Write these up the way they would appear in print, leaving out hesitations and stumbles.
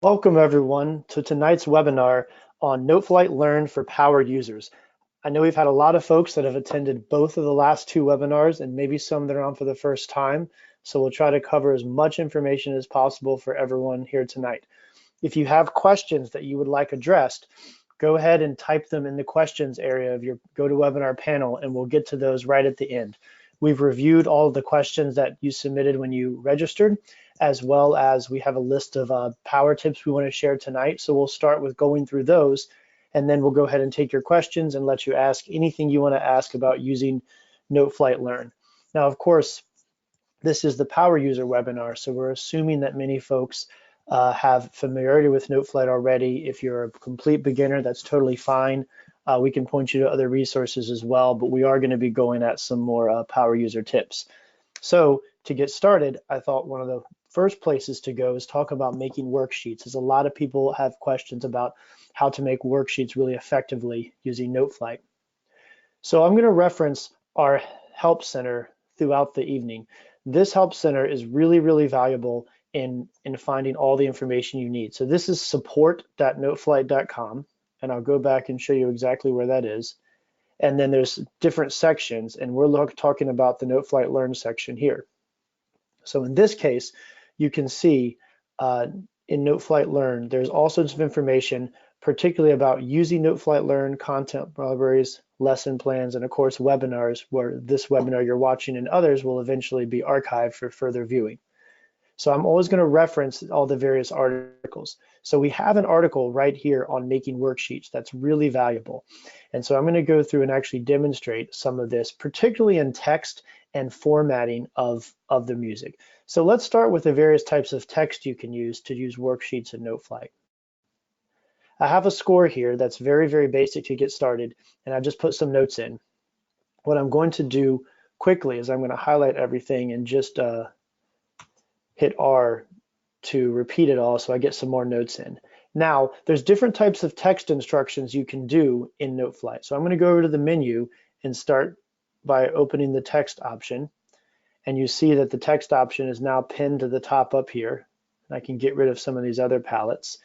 Welcome everyone to tonight's webinar on Noteflight Learn for power users. I know we've had a lot of folks that have attended both of the last two webinars and maybe some that are on for the first time. So we'll try to cover as much information as possible for everyone here tonight. If you have questions that you would like addressed, go ahead and type them in the questions area of your GoToWebinar panel and we'll get to those right at the end. We've reviewed all of the questions that you submitted when you registered, as well as we have a list of power tips we want to share tonight. So we'll start with going through those, and then we'll go ahead and take your questions and let you ask anything you want to ask about using Noteflight Learn. Now, of course, this is the power user webinar, so we're assuming that many folks have familiarity with Noteflight already. If you're a complete beginner, that's totally fine. We can point you to other resources as well, but we are going to be going at some more power user tips. So to get started, I thought one of the first places to go is talk about making worksheets, as a lot of people have questions about how to make worksheets really effectively using Noteflight. So I'm going to reference our help center throughout the evening. This help center is really valuable in finding all the information you need. So this is support.noteflight.com, and I'll go back and show you exactly where that is. And then there's different sections, and we're talking about the Noteflight Learn section here. So in this case, you can see in Noteflight Learn, there's all sorts of information, particularly about using Noteflight Learn, content libraries, lesson plans, and of course webinars, where this webinar you're watching and others will eventually be archived for further viewing. So I'm always going to reference all the various articles. So we have an article right here on making worksheets that's really valuable. And so I'm going to go through and actually demonstrate some of this, particularly in text and formatting of the music. So let's start with the various types of text you can use to use worksheets in Noteflight. I have a score here that's very basic to get started, and I've just put some notes in. What I'm going to do quickly is I'm going to highlight everything and just hit R to repeat it all so I get some more notes in. Now, there's different types of text instructions you can do in Noteflight. So I'm going to go over to the menu and start by opening the text option. And you see that the text option is now pinned to the top up here. I can get rid of some of these other palettes,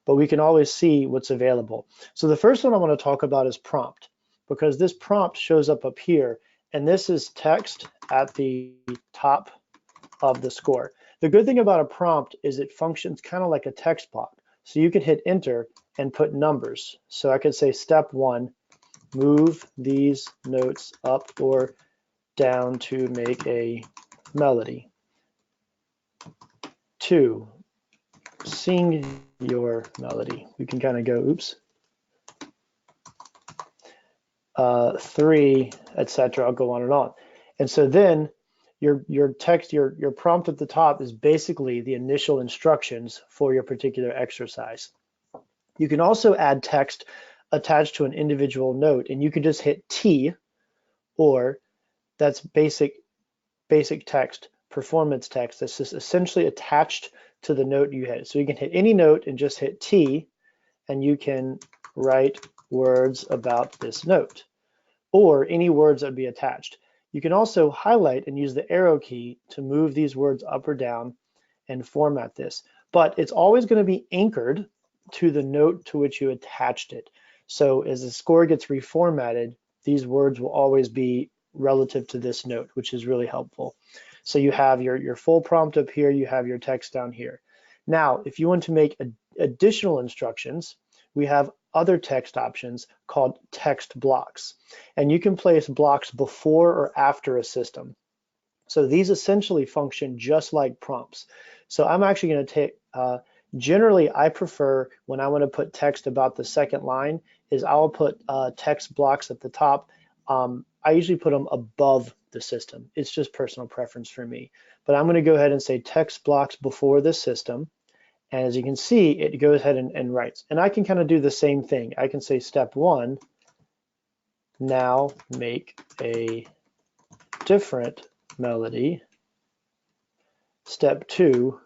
but we can always see what's available. So the first one I want to talk about is prompt, because this prompt shows up here, and this is text at the top of the score. The good thing about a prompt is it functions kind of like a text block. So you can hit enter and put numbers. So I could say step 1, move these notes up or down to make a melody. 2, sing your melody. We can kind of go, oops. 3, etc. I'll go on and on. And so then your text, your prompt at the top is basically the initial instructions for your particular exercise. You can also add text attached to an individual note, and you can just hit T, or that's basic text, performance text. That's just essentially attached to the note you hit. So you can hit any note and just hit T, and you can write words about this note, or any words that would be attached. You can also highlight and use the arrow key to move these words up or down and format this. But it's always going to be anchored to the note to which you attached it. So as the score gets reformatted, these words will always be relative to this note, which is really helpful. So you have your full prompt up here, you have your text down here. Now, if you want to make additional instructions, we have other text options called text blocks. And you can place blocks before or after a system. So these essentially function just like prompts. So I'm actually going to take, generally I prefer when I want to put text about the second line is I'll put text blocks at the top. I usually put them above the system. It's just personal preference for me. But I'm going to go ahead and say text blocks before the system. And as you can see, it goes ahead and writes. And I can kind of do the same thing. I can say step 1, now make a different melody. Step 2,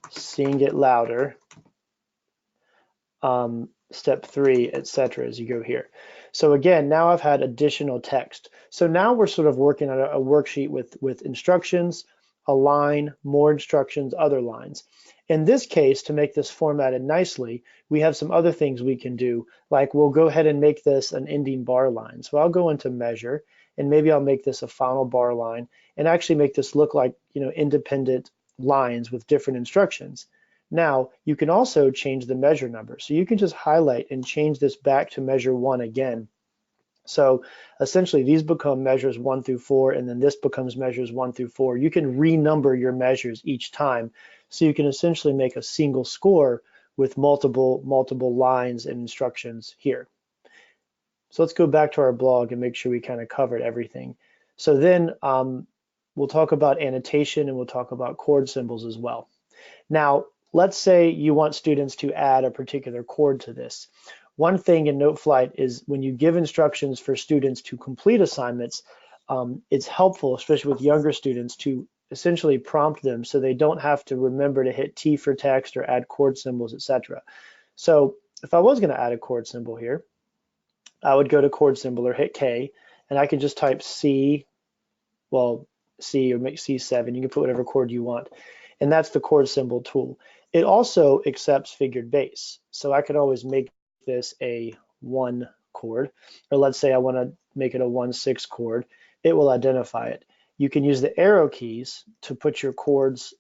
sing it louder. Step 3, etc. as you go here. So again, now I've had additional text. So now we're sort of working on a worksheet with instructions, a line, more instructions, other lines. In this case, to make this formatted nicely, we have some other things we can do, like we'll go ahead and make this an ending bar line. So I'll go into measure, and maybe I'll make this a final bar line and actually make this look like, independent lines with different instructions. Now, you can also change the measure number. So you can just highlight and change this back to measure 1 again. So essentially these become measures 1 through 4, and then this becomes measures 1 through 4. You can renumber your measures each time. So you can essentially make a single score with multiple lines and instructions here. So let's go back to our blog and make sure we kind of covered everything. So then we'll talk about annotation, and we'll talk about chord symbols as well. Now, let's say you want students to add a particular chord to this. One thing in Noteflight is when you give instructions for students to complete assignments, it's helpful, especially with younger students, to essentially prompt them so they don't have to remember to hit T for text or add chord symbols, etc. So if I was going to add a chord symbol here, I would go to chord symbol or hit K, and I can just type C, well, C or make C7. You can put whatever chord you want, and that's the chord symbol tool. It also accepts figured bass, so I could always make this a 1 chord, or let's say I want to make it a 1/6 chord. It will identify it. You can use the arrow keys to put your chords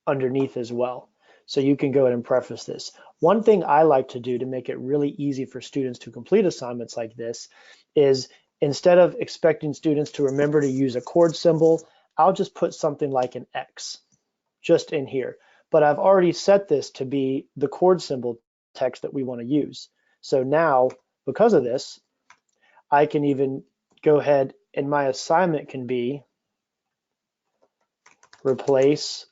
underneath as well. So you can go ahead and preface this. One thing I like to do to make it really easy for students to complete assignments like this is, instead of expecting students to remember to use a chord symbol, I'll just put something like an X just in here. But I've already set this to be the chord symbol text that we want to use. So now, because of this, I can even go ahead and my assignment can be replace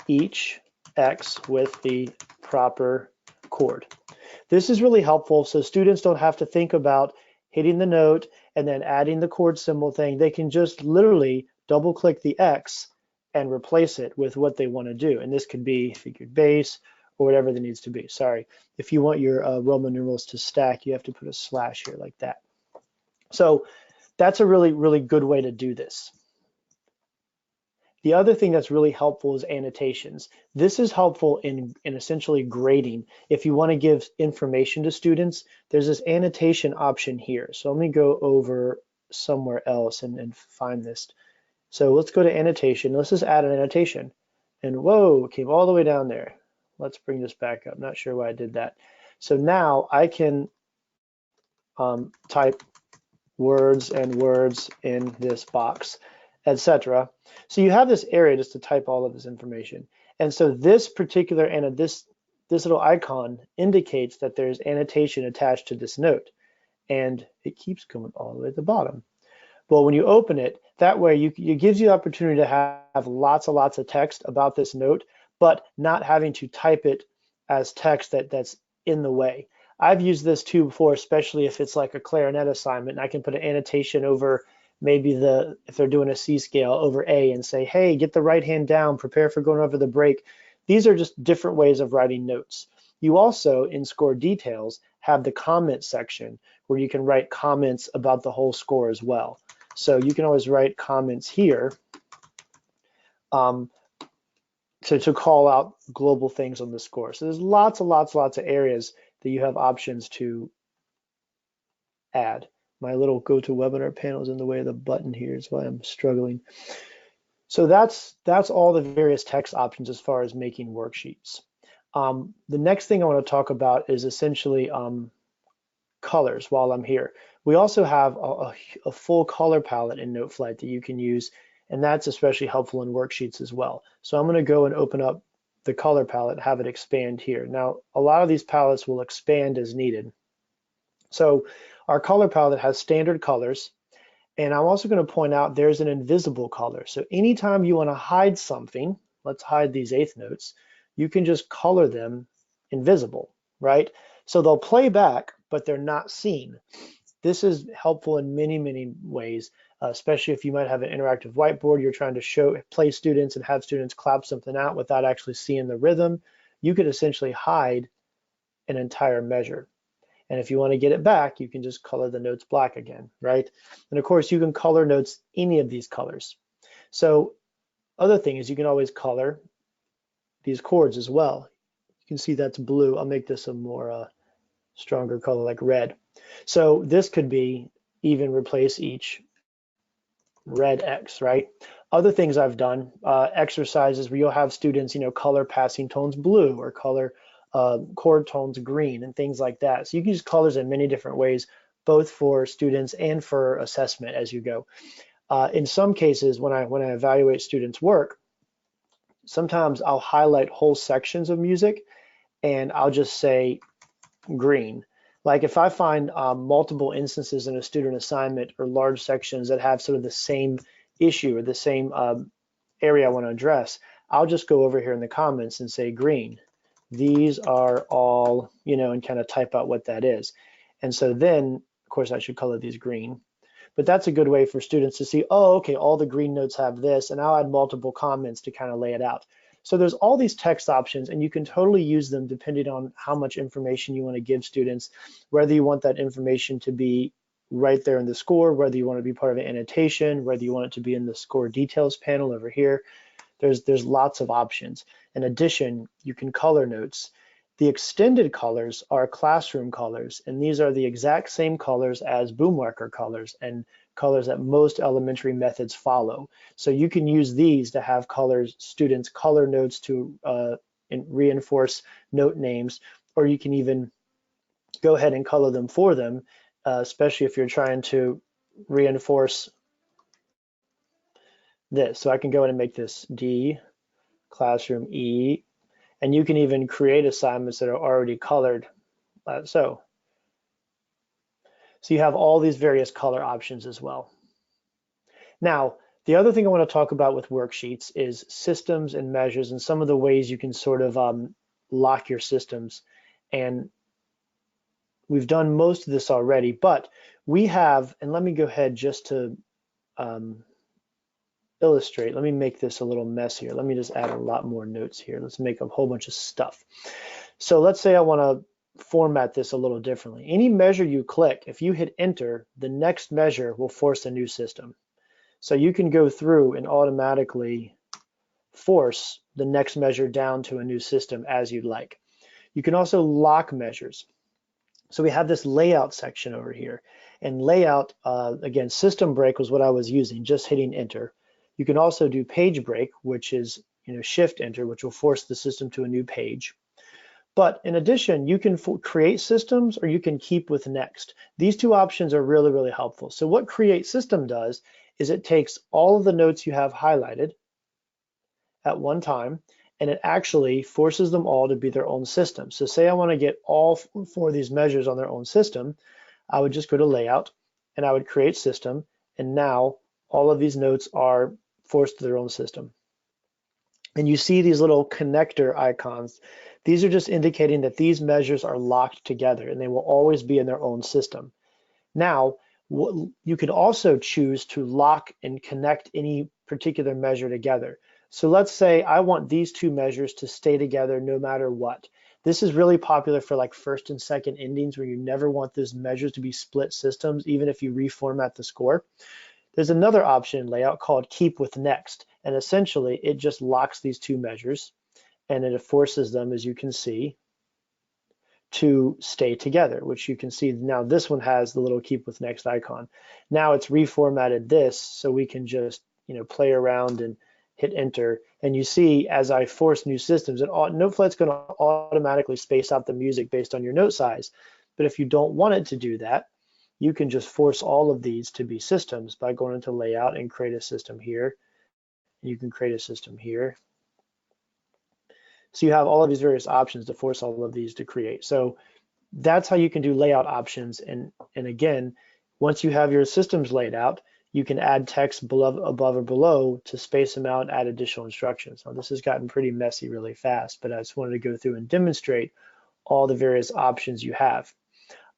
each X with the proper chord. This is really helpful so students don't have to think about hitting the note and then adding the chord symbol thing. They can just literally double click the X and replace it with what they want to do. And this could be figured bass or whatever there needs to be. Sorry, if you want your Roman numerals to stack, you have to put a slash here like that. So that's a really, really good way to do this. The other thing that's really helpful is annotations. This is helpful in essentially grading. If you want to give information to students, there's this annotation option here. So let me go over somewhere else and find this. So let's go to annotation. Let's just add an annotation. And whoa, it came all the way down there. Let's bring this back up. Not sure why I did that. So now I can type words and words in this box, etc. So you have this area just to type all of this information. And so this particular this little icon indicates that there's annotation attached to this note, and it keeps going all the way to the bottom. Well, when you open it, that way it gives you the opportunity to have lots and lots of text about this note, but not having to type it as text that's in the way. I've used this too before, especially if it's like a clarinet assignment, and I can put an annotation over maybe if they're doing a C scale over A and say, hey, get the right hand down, prepare for going over the break. These are just different ways of writing notes. You also, in score details, have the comment section where you can write comments about the whole score as well. So you can always write comments here to call out global things on the score. So there's lots of areas that you have options to add. My little GoToWebinar panel is in the way of the button here, is why I'm struggling. So that's all the various text options as far as making worksheets. The next thing I want to talk about is essentially colors while I'm here. We also have a full color palette in Noteflight that you can use, and that's especially helpful in worksheets as well. So I'm going to go and open up the color palette, have it expand here. Now, a lot of these palettes will expand as needed. So our color palette has standard colors, and I'm also going to point out there's an invisible color. So anytime you want to hide something, let's hide these eighth notes, you can just color them invisible, right? So they'll play back, but they're not seen. This is helpful in many ways, especially if you might have an interactive whiteboard, you're trying to play students and have students clap something out without actually seeing the rhythm. You could essentially hide an entire measure. And if you want to get it back, you can just color the notes black again, right? And of course, you can color notes any of these colors. So other thing is you can always color these chords as well. You can see that's blue. I'll make this a more stronger color like red. So this could be even replace each red X, right? Other things I've done, exercises where you'll have students, color passing tones blue or color chord tones green and things like that. So you can use colors in many different ways, both for students and for assessment as you go. In some cases, when I evaluate students' work, sometimes I'll highlight whole sections of music and I'll just say green. Like if I find multiple instances in a student assignment or large sections that have sort of the same issue or the same area I want to address, I'll just go over here in the comments and say green. These are all, and kind of type out what that is. And so then, of course, I should color these green. But that's a good way for students to see, oh, okay, all the green notes have this, and I'll add multiple comments to kind of lay it out. So there's all these text options, and you can totally use them depending on how much information you want to give students, whether you want that information to be right there in the score, whether you want to be part of an annotation, whether you want it to be in the score details panel over here. There's lots of options. In addition, you can color notes. The extended colors are classroom colors, and these are the exact same colors as boom marker colors and colors that most elementary methods follow. So you can use these to have students color notes to reinforce note names, or you can even go ahead and color them for them, especially if you're trying to reinforce this. So I can go in and make this D, classroom E, and you can even create assignments that are already colored. So you have all these various color options as well. Now, the other thing I want to talk about with worksheets is systems and measures and some of the ways you can sort of lock your systems. And we've done most of this already, but we have, and let me go ahead just to illustrate. Let me make this a little messier. Let me just add a lot more notes here. Let's make a whole bunch of stuff. So let's say I want to format this a little differently. Any measure you click, if you hit enter, the next measure will force a new system. So you can go through and automatically force the next measure down to a new system as you'd like. You can also lock measures. So we have this layout section over here, and layout, again, system break was what I was using, just hitting enter. You can also do page break, which is shift enter, which will force the system to a new page. But in addition, you can create systems or you can keep with next. These two options are really, really helpful. So what create system does is it takes all of the notes you have highlighted at one time, and it actually forces them all to be their own system. So say I want to get all four of these measures on their own system, I would just go to layout and I would create system, and now all of these notes are forced to their own system. And you see these little connector icons. These are just indicating that these measures are locked together and they will always be in their own system. Now, you could also choose to lock and connect any particular measure together. So let's say I want these two measures to stay together no matter what. This is really popular for like first and second endings where you never want those measures to be split systems, even if you reformat the score. There's another option in layout called keep with next, and essentially it just locks these two measures and it forces them, as you can see, to stay together, which you can see now this one has the little keep with next icon. Now it's reformatted this so we can just play around and hit enter, and you see as I force new systems, Noteflight's going to automatically space out the music based on your note size. But if you don't want it to do that, you can just force all of these to be systems by going into layout and create a system here. You can create a system here. So you have all of these various options to force all of these to create. So that's how you can do layout options. And again, once you have your systems laid out, you can add text above or below to space them out, add additional instructions. Now this has gotten pretty messy really fast, but I just wanted to go through and demonstrate all the various options you have.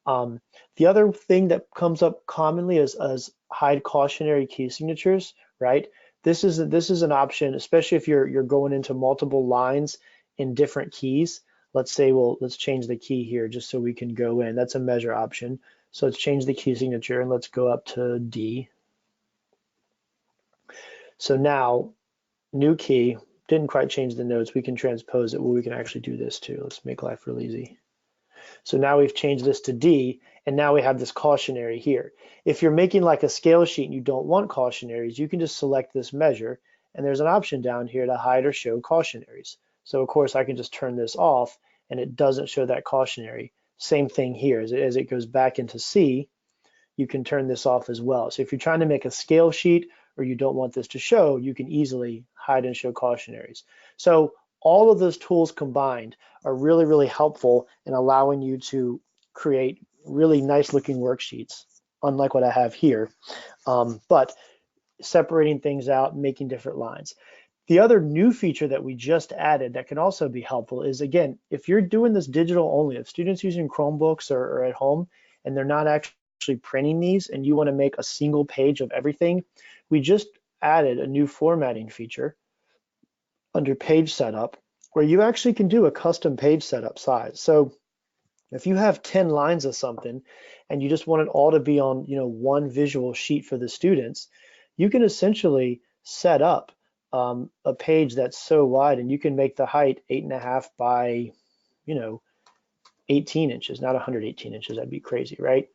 The other thing that comes up commonly is hide cautionary key signatures, right? This is an option, especially if you're going into multiple lines in different keys. Let's say, well, let's change the key here just so we can go in. That's a measure option. So let's change the key signature and let's go up to D. So now, new key, didn't quite change the notes. We can transpose it. Well, we can actually do this too. Let's make life real easy. So now we've changed this to D, and now we have this cautionary here. If you're making like a scale sheet and you don't want cautionaries, you can just select this measure, and there's an option down here to hide or show cautionaries. So of course I can just turn this off, and it doesn't show that cautionary. Same thing here, as it goes back into C, you can turn this off as well. So if you're trying to make a scale sheet or you don't want this to show, you can easily hide and show cautionaries. So all of those tools combined are really, really helpful in allowing you to create really nice looking worksheets, unlike what I have here, but separating things out, making different lines. The other new feature that we just added that can also be helpful is, again, if you're doing this digital only, if students using Chromebooks or at home and they're not actually printing these and you want to make a single page of everything, we just added a new formatting feature under page setup where you actually can do a custom page setup size. So if you have 10 lines of something and you just want it all to be on, one visual sheet for the students, you can essentially set up a page that's so wide, and you can make the height 8.5 by 18 inches, not 118 inches. That'd be crazy, right?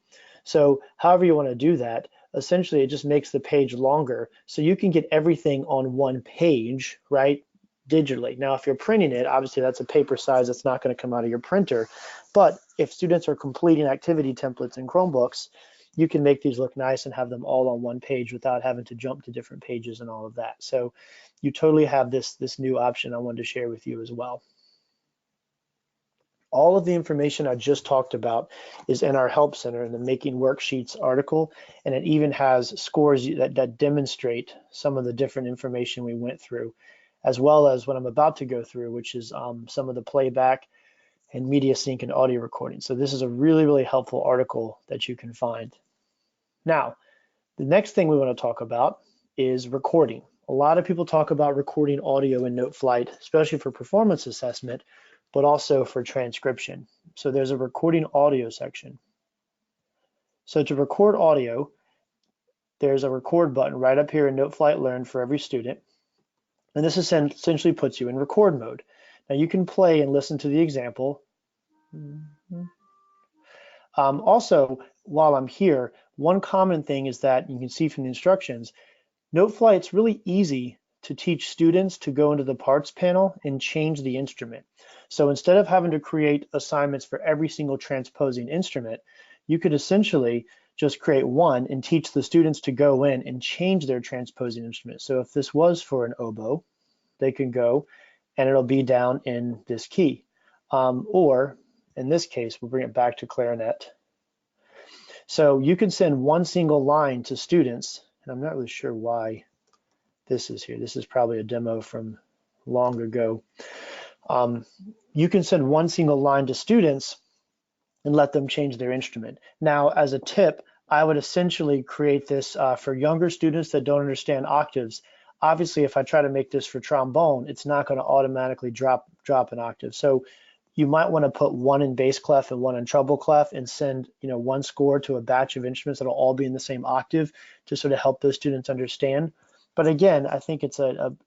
So however you want to do that, essentially it just makes the page longer so you can get everything on one page, right, digitally. Now if you're printing it, obviously that's a paper size that's not going to come out of your printer, but if students are completing activity templates in Chromebooks, you can make these look nice and have them all on one page without having to jump to different pages and all of that. So you totally have this new option I wanted to share with you as well. All of the information I just talked about is in our Help Center in the Making Worksheets article, and it even has scores that demonstrate some of the different information we went through, as well as what I'm about to go through, which is some of the playback and media sync and audio recording. So this is a really, really helpful article that you can find. Now, the next thing we want to talk about is recording. A lot of people talk about recording audio in Noteflight, especially for performance assessment, but also for transcription. So there's a recording audio section. So to record audio, there's a record button right up here in Noteflight Learn for every student. And this essentially puts you in record mode. Now you can play and listen to the example. Also, while I'm here, one common thing is that you can see from the instructions, Noteflight's really easy to teach students to go into the parts panel and change the instrument. So instead of having to create assignments for every single transposing instrument, you could essentially just create one and teach the students to go in and change their transposing instrument. So if this was for an oboe, they can go and it'll be down in this key. Or in this case, we'll bring it back to clarinet. So you can send one single line to students, and I'm not really sure why this is here. This is probably a demo from long ago. You can send one single line to students and let them change their instrument. Now, as a tip, I would essentially create this for younger students that don't understand octaves. Obviously, if I try to make this for trombone, it's not going to automatically drop an octave. So you might want to put one in bass clef and one in treble clef and send one score to a batch of instruments that'll all be in the same octave to sort of help those students understand. But again, I think it's a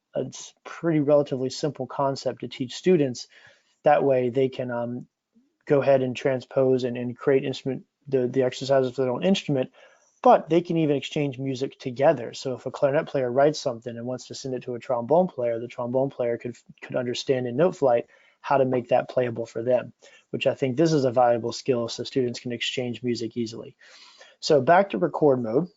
pretty relatively simple concept to teach students. That way they can go ahead and transpose and create the exercises for their own instrument, but they can even exchange music together. So if a clarinet player writes something and wants to send it to a trombone player, the trombone player could understand in Noteflight how to make that playable for them, which I think this is a valuable skill so students can exchange music easily. So back to record mode.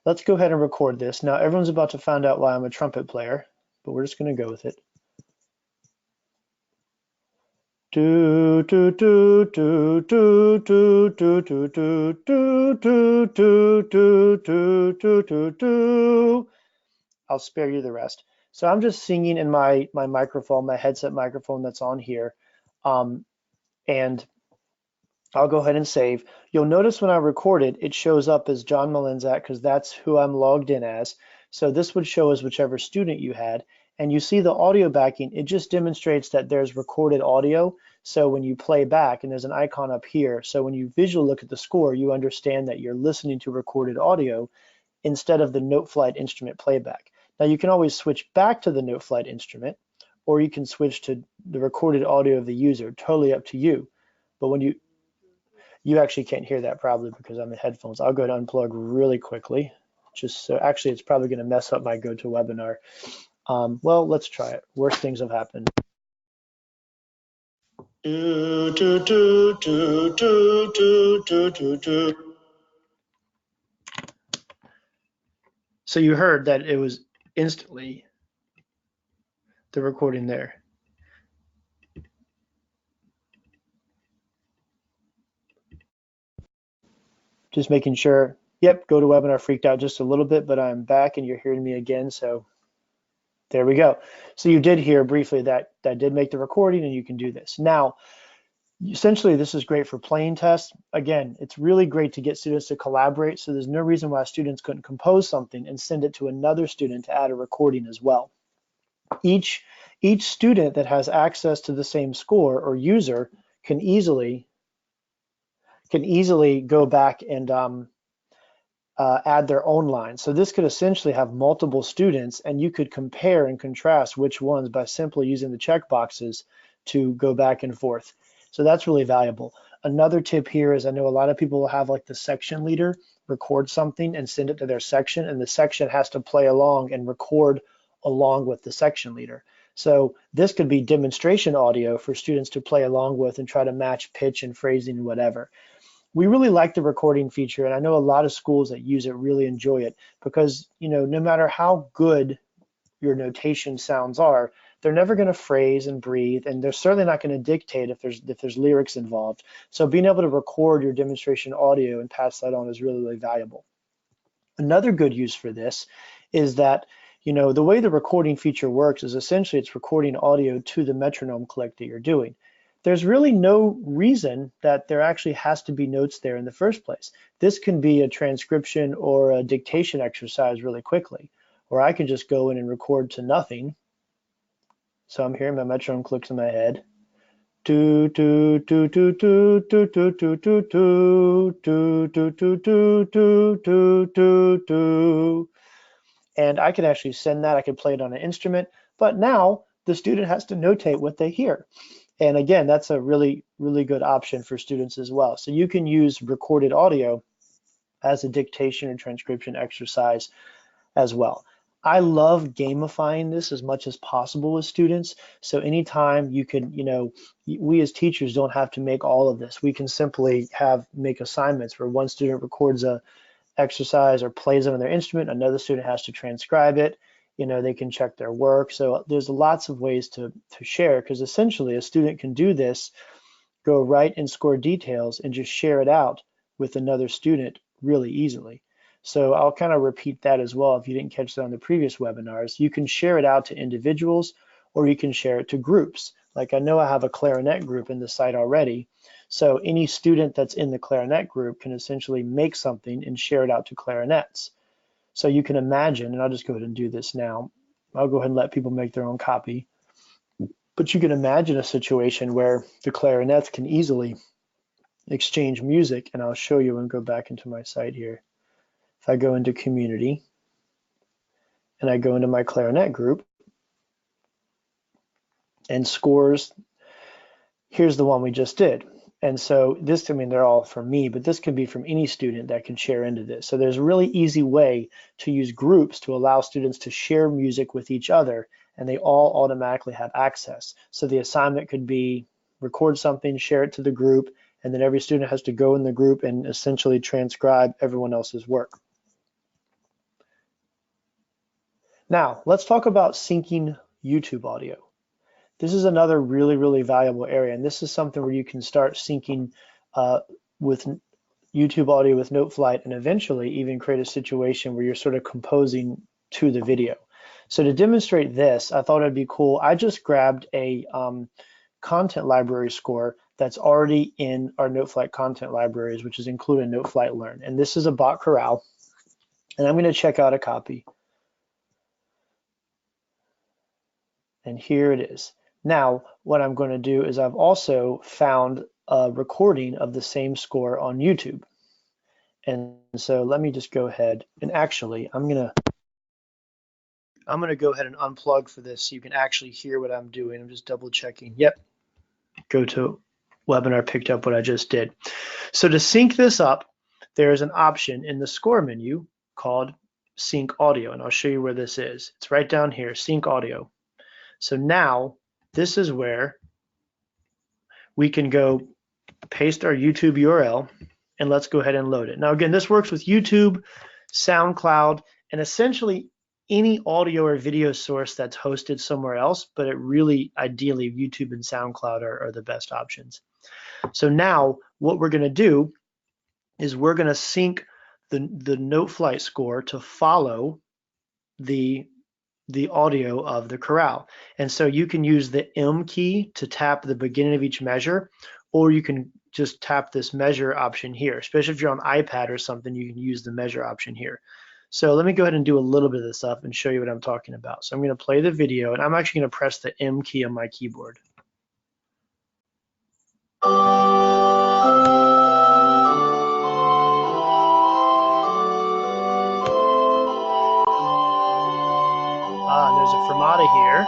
Let's go ahead and record this. Now everyone's about to find out why I'm a trumpet player, but we're just going to go with it. Do do do do do do do do do do do do do do do do. I'll spare you the rest. So I'm just singing in my microphone, my headset microphone that's on here, and I'll go ahead and save. You'll notice when I record it, it shows up as John Malinzak because that's who I'm logged in as. So this would show as whichever student you had. And you see the audio backing, it just demonstrates that there's recorded audio. So when you play back, and there's an icon up here, so when you visually look at the score, you understand that you're listening to recorded audio instead of the Noteflight instrument playback. Now you can always switch back to the Noteflight instrument, or you can switch to the recorded audio of the user, totally up to you. But when you actually can't hear that probably because I'm in headphones. I'll go to unplug really quickly. Just so actually it's probably going to mess up my GoToWebinar. Well, let's try it. Worst things have happened. So you heard that it was instantly the recording there. Just making sure. Yep, GoToWebinar freaked out just a little bit, but I'm back and you're hearing me again. So there we go. So you did hear briefly that did make the recording, and you can do this. Now, essentially, this is great for playing tests. Again, it's really great to get students to collaborate. So there's no reason why students couldn't compose something and send it to another student to add a recording as well. Each student that has access to the same score or user can easily go back and add their own line. So this could essentially have multiple students, and you could compare and contrast which ones by simply using the checkboxes to go back and forth. So that's really valuable. Another tip here is I know a lot of people will have like the section leader record something and send it to their section, and the section has to play along and record along with the section leader. So this could be demonstration audio for students to play along with and try to match pitch and phrasing and whatever. We really like the recording feature, and I know a lot of schools that use it really enjoy it because, you know, no matter how good your notation sounds are, they're never going to phrase and breathe, and they're certainly not going to dictate if there's lyrics involved. So being able to record your demonstration audio and pass that on is really, really valuable. Another good use for this is that, you know, the way the recording feature works is essentially it's recording audio to the metronome click that you're doing. There's really no reason that there actually has to be notes there in the first place. This can be a transcription or a dictation exercise really quickly, or I can just go in and record to nothing. So I'm hearing my metronome clicks in my head. And I can actually send that. I can play it on an instrument, but now the student has to notate what they hear. And again, that's a really, really good option for students as well. So you can use recorded audio as a dictation or transcription exercise as well. I love gamifying this as much as possible with students. So anytime you can, you know, we as teachers don't have to make all of this. We can simply make assignments where one student records a exercise or plays it on their instrument, another student has to transcribe it. You know, they can check their work. So there's lots of ways to share, because essentially a student can do this, go right and score details and just share it out with another student really easily. So I'll kind of repeat that as well. If you didn't catch that on the previous webinars, you can share it out to individuals or you can share it to groups. Like I know I have a clarinet group in the site already. So any student that's in the clarinet group can essentially make something and share it out to clarinets. So you can imagine, and I'll just go ahead and do this now. I'll go ahead and let people make their own copy. But you can imagine a situation where the clarinets can easily exchange music, and I'll show you and go back into my site here. If I go into community and I go into my clarinet group and scores, here's the one we just did. And so this, I mean, they're all from me, but this can be from any student that can share into this. So there's a really easy way to use groups to allow students to share music with each other, and they all automatically have access. So the assignment could be record something, share it to the group, and then every student has to go in the group and essentially transcribe everyone else's work. Now, let's talk about syncing YouTube audio. This is another really, really valuable area, and this is something where you can start syncing with YouTube audio with Noteflight and eventually even create a situation where you're sort of composing to the video. So to demonstrate this, I thought it'd be cool. I just grabbed a content library score that's already in our Noteflight content libraries, which is included in Noteflight Learn. And this is a bot chorale, and I'm going to check out a copy. And here it is. Now, what I'm going to do is I've also found a recording of the same score on YouTube. And so let me just go ahead and actually, I'm going I'm going to go ahead and unplug for this so you can actually hear what I'm doing. I'm just double checking. Yep, go to webinar, picked up what I just did. So to sync this up, there is an option in the score menu called sync audio, and I'll show you where this is. It's right down here, sync audio. So now this is where we can go paste our YouTube URL, and let's go ahead and load it. Now again, this works with YouTube, SoundCloud, and essentially any audio or video source that's hosted somewhere else, but it really, ideally, YouTube and SoundCloud are the best options. So now what we're going to do is we're going to sync the Noteflight score to follow the audio of the chorale. And so you can use the M key to tap the beginning of each measure, or you can just tap this measure option here. Especially if you're on iPad or something, you can use the measure option here. So let me go ahead and do a little bit of this stuff and show you what I'm talking about. So I'm going to play the video, and I'm actually going to press the M key on my keyboard. There's a fermata here.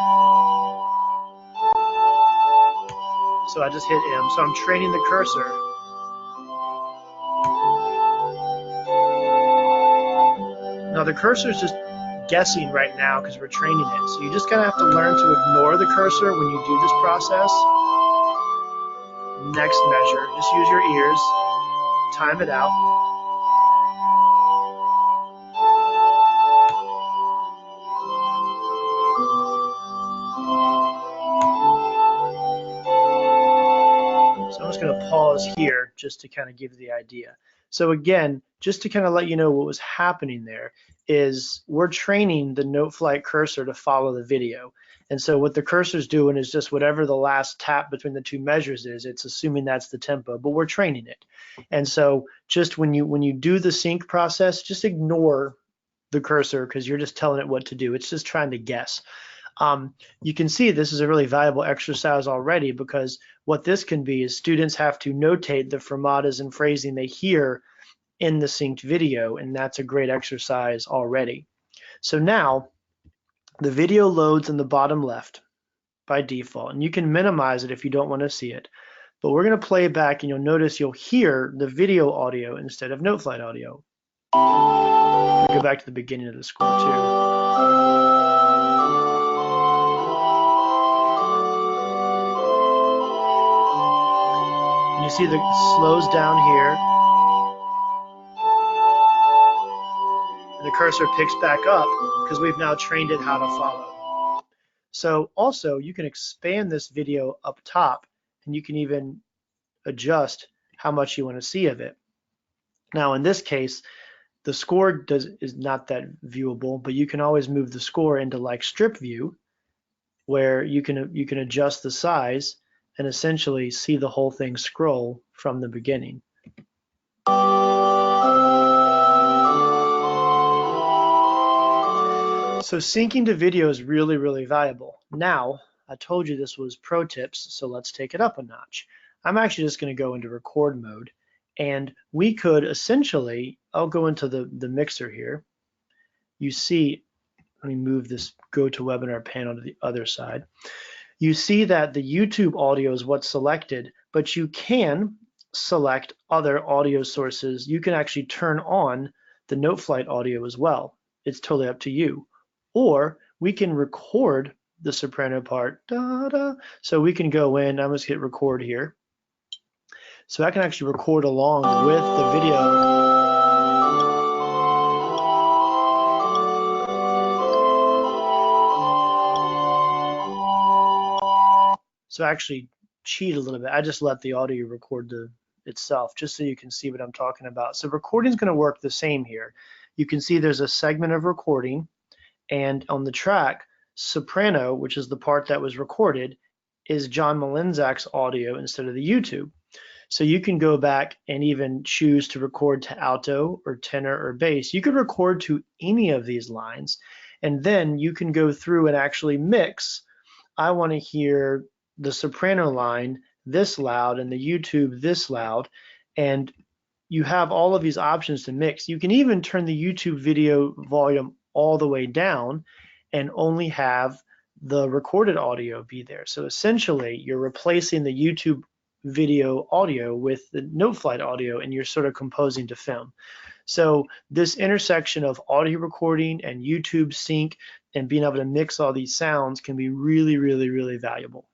So I just hit M. So I'm training the cursor. Now the cursor is just guessing right now because we're training it. So you just kind of have to learn to ignore the cursor when you do this process. Next measure, just use your ears, time it out. So I'm just going to pause here just to kind of give you the idea. So again, just to kind of let you know what was happening there is we're training the Noteflight cursor to follow the video. And so what the cursor's doing is just whatever the last tap between the two measures is, it's assuming that's the tempo, but we're training it. And so just when you do the sync process, just ignore the cursor because you're just telling it what to do. It's just trying to guess. You can see this is a really valuable exercise already because what this can be is students have to notate the fermatas and phrasing they hear in the synced video, and that's a great exercise already. So now the video loads in the bottom left by default, and you can minimize it if you don't want to see it. But we're going to play it back, and you'll notice you'll hear the video audio instead of Noteflight audio. We'll go back to the beginning of the score too. And you see the slows down here. And the cursor picks back up because we've now trained it how to follow. So also you can expand this video up top, and you can even adjust how much you want to see of it. Now in this case, the score is not that viewable, but you can always move the score into like strip view, where you can adjust the size and essentially see the whole thing scroll from the beginning. So syncing to video is really, really valuable. Now, I told you this was pro tips, so let's take it up a notch. I'm actually just going to go into record mode, and we could essentially, I'll go into the mixer here. You see, let me move this GoToWebinar panel to the other side. You see that the YouTube audio is what's selected, but you can select other audio sources. You can actually turn on the Noteflight audio as well. It's totally up to you. Or we can record the soprano part. Da, da. So we can go in, I'm just hit record here. So I can actually record along with the video. So I actually cheat a little bit. I just let the audio record itself just so you can see what I'm talking about. So recording is going to work the same here. You can see there's a segment of recording, and on the track, soprano, which is the part that was recorded, is John Malinzak's audio instead of the YouTube. So you can go back and even choose to record to alto or tenor or bass. You could record to any of these lines, and then you can go through and actually mix. I want to hear the soprano line this loud and the YouTube this loud, and you have all of these options to mix. You can even turn the YouTube video volume all the way down, and only have the recorded audio be there. So essentially, you're replacing the YouTube video audio with the Noteflight audio, and you're sort of composing to film. So this intersection of audio recording and YouTube sync and being able to mix all these sounds can be really, really, really valuable.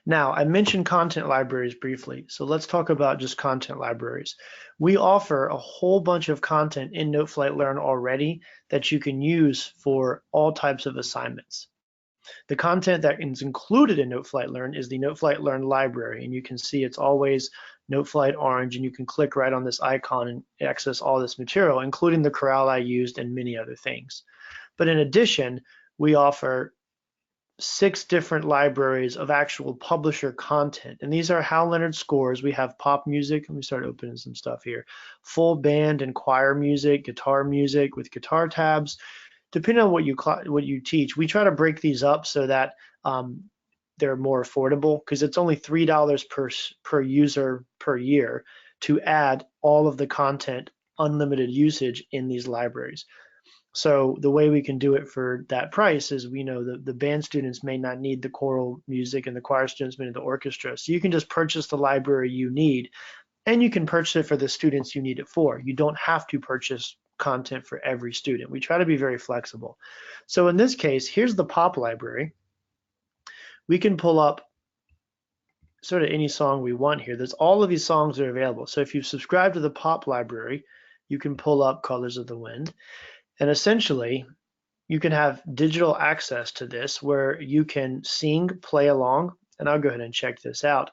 Now, I mentioned content libraries briefly, so let's talk about just content libraries. We offer a whole bunch of content in Noteflight Learn already that you can use for all types of assignments. The content that is included in Noteflight Learn is the Noteflight Learn library, and you can see it's always Noteflight orange, and you can click right on this icon and access all this material, including the chorale I used and many other things. But in addition, we offer 6 different libraries of actual publisher content, and these are Hal Leonard scores. We have pop music. Let me start opening some stuff here. Full band and choir music, guitar music with guitar tabs. Depending on what you teach, we try to break these up so that they're more affordable, because it's only $3 per user per year to add all of the content, unlimited usage in these libraries. So the way we can do it for that price is, we know that the band students may not need the choral music and the choir students may need the orchestra. So you can just purchase the library you need, and you can purchase it for the students you need it for. You don't have to purchase content for every student. We try to be very flexible. So in this case, here's the pop library. We can pull up sort of any song we want here. There's all of these songs that are available. So if you subscribe to the pop library, you can pull up Colors of the Wind. And essentially, you can have digital access to this where you can sing, play along, and I'll go ahead and check this out.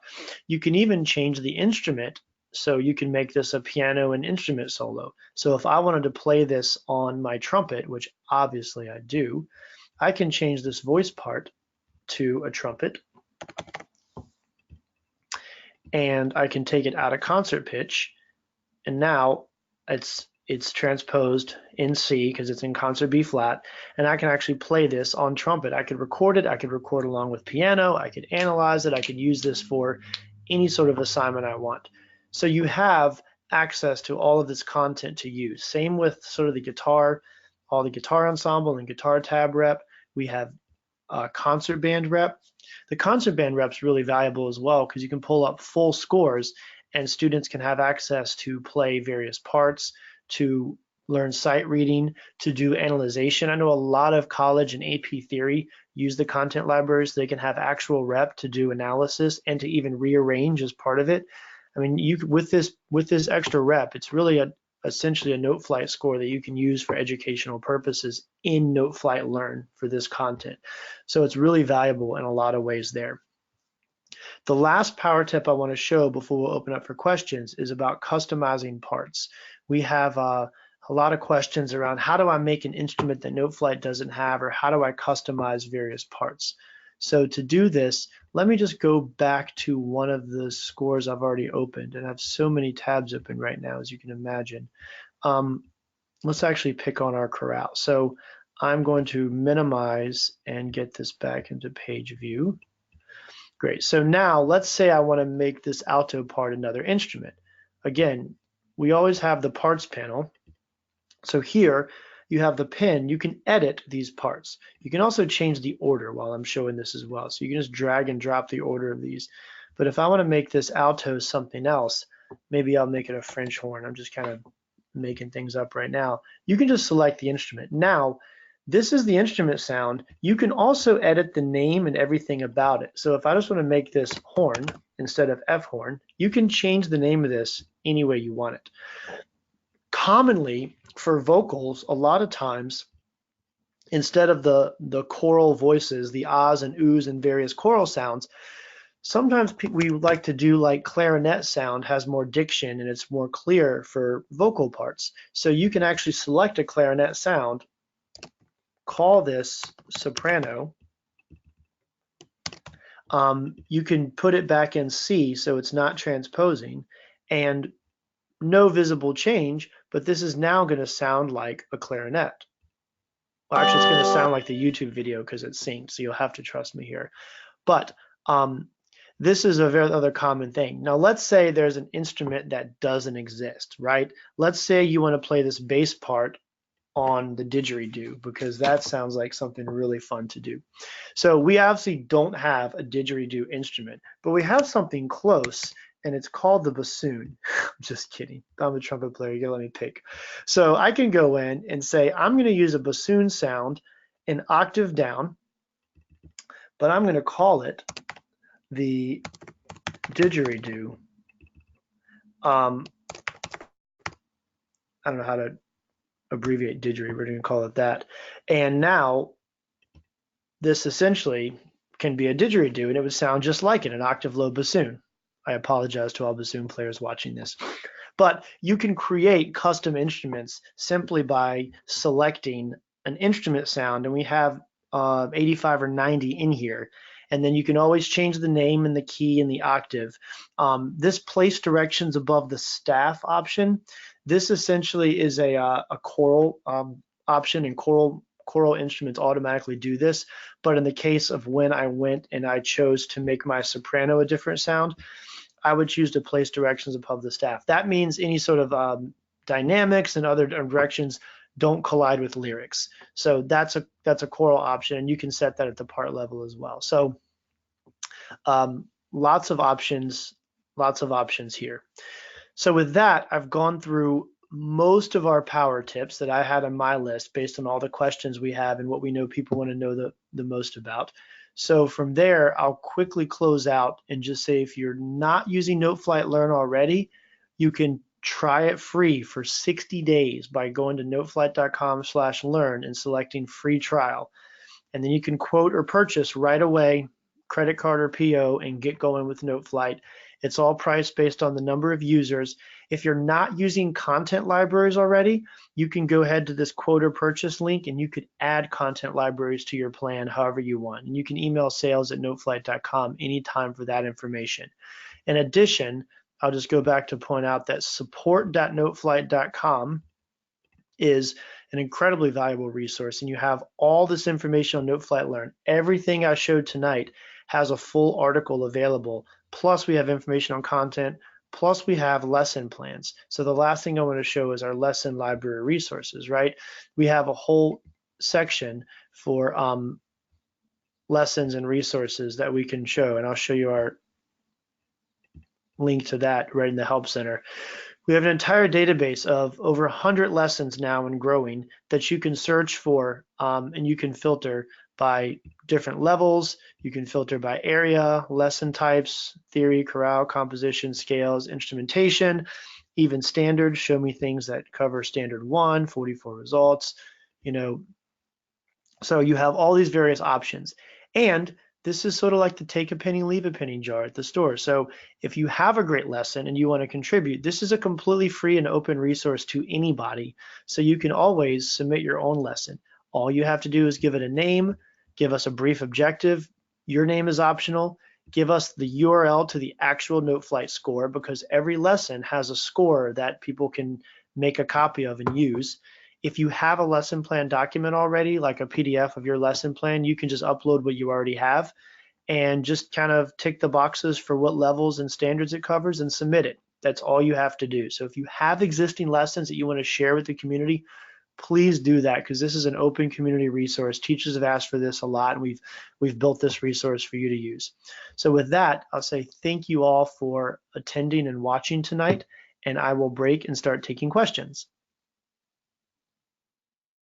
You can even change the instrument, so you can make this a piano and instrument solo. So if I wanted to play this on my trumpet, which obviously I do, I can change this voice part to a trumpet, and I can take it out of concert pitch, and now it's transposed in C because it's in concert B flat, and I can actually play this on trumpet. I could record it, I could record along with piano, I could analyze it, I could use this for any sort of assignment I want. So you have access to all of this content to use. Same with sort of the guitar, all the guitar ensemble and guitar tab rep. We have concert band rep. The concert band rep is really valuable as well, because you can pull up full scores and students can have access to play various parts, to learn sight reading, to do analyzation. I know a lot of college and AP theory use the content libraries so they can have actual rep to do analysis and to even rearrange as part of it. I mean, with this extra rep, it's really essentially a Noteflight score that you can use for educational purposes in Noteflight Learn for this content. So it's really valuable in a lot of ways there. The last power tip I want to show before we'll open up for questions is about customizing parts. We have a lot of questions around, how do I make an instrument that Noteflight doesn't have, or how do I customize various parts? So to do this, let me just go back to one of the scores I've already opened, and I have so many tabs open right now, as you can imagine. Let's actually pick on our chorale. So I'm going to minimize and get this back into page view. Great. So now let's say I want to make this alto part another instrument. Again, we always have the parts panel. So here you have the pen. You can edit these parts. You can also change the order while I'm showing this as well. So you can just drag and drop the order of these. But if I want to make this alto something else, maybe I'll make it a French horn. I'm just kind of making things up right now. You can just select the instrument. Now, this is the instrument sound. You can also edit the name and everything about it. So if I just want to make this horn instead of F horn, you can change the name of this any way you want it. Commonly for vocals, a lot of times, instead of the choral voices, the ahs and oohs and various choral sounds, sometimes we like to do like clarinet sound has more diction and it's more clear for vocal parts. So you can actually select a clarinet sound, call this soprano. You can put it back in C so it's not transposing, and no visible change, but this is now going to sound like a clarinet. Well, actually, it's going to sound like the YouTube video because it's synced, so you'll have to trust me here. But this is a very other common thing. Now, let's say there's an instrument that doesn't exist, right? Let's say you want to play this bass part on the didgeridoo because that sounds like something really fun to do. So we obviously don't have a didgeridoo instrument, but we have something close, and it's called the bassoon. I'm just kidding. I'm a trumpet player. You gotta let me pick. So I can go in and say, I'm gonna use a bassoon sound an octave down, but I'm gonna call it the didgeridoo. I don't know how to abbreviate didgeridoo. We're going to call it that. And now this essentially can be a didgeridoo, and it would sound just like it, an octave low bassoon. I apologize to all bassoon players watching this. But you can create custom instruments simply by selecting an instrument sound, and we have 85 or 90 in here. And then you can always change the name and the key and the octave. This place directions above the staff option. This essentially is a choral option, and choral instruments automatically do this. But in the case of when I went and I chose to make my soprano a different sound, I would choose to place directions above the staff. That means any sort of dynamics and other directions don't collide with lyrics. So that's a choral option, and you can set that at the part level as well. So lots of options here. So with that, I've gone through most of our power tips that I had on my list based on all the questions we have and what we know people want to know the most about. So from there, I'll quickly close out and just say, if you're not using Noteflight Learn already, you can try it free for 60 days by going to noteflight.com/learn and selecting free trial. And then you can quote or purchase right away, credit card or PO, and get going with Noteflight. It's all priced based on the number of users. If you're not using content libraries already, you can go ahead to this quote or purchase link, and you could add content libraries to your plan however you want. And you can email sales@noteflight.com anytime for that information. In addition, I'll just go back to point out that support.noteflight.com is an incredibly valuable resource, and you have all this information on Noteflight Learn. Everything I showed tonight has a full article available. Plus we have information on content, plus we have lesson plans. So the last thing I want to show is our lesson library resources, right? We have a whole section for lessons and resources that we can show, and I'll show you our link to that right in the Help Center. We have an entire database of over 100 lessons now and growing that you can search for, and you can filter by different levels. You can filter by area, lesson types, theory, chorale, composition, scales, instrumentation, even standards. Show me things that cover standard 1, 44 results, So you have all these various options. And this is sort of like the take a penny, leave a penny jar at the store. So if you have a great lesson and you want to contribute, this is a completely free and open resource to anybody. So you can always submit your own lesson. All you have to do is give it a name, give us a brief objective. Your name is optional. Give us the URL to the actual Noteflight score, because every lesson has a score that people can make a copy of and use. If you have a lesson plan document already, like a PDF of your lesson plan, you can just upload what you already have and just kind of tick the boxes for what levels and standards it covers and submit it. That's all you have to do. So if you have existing lessons that you want to share with the community, please do that, because this is an open community resource. Teachers have asked for this a lot, and we've built this resource for you to use. So with that, I'll say thank you all for attending and watching tonight, and I will break and start taking questions.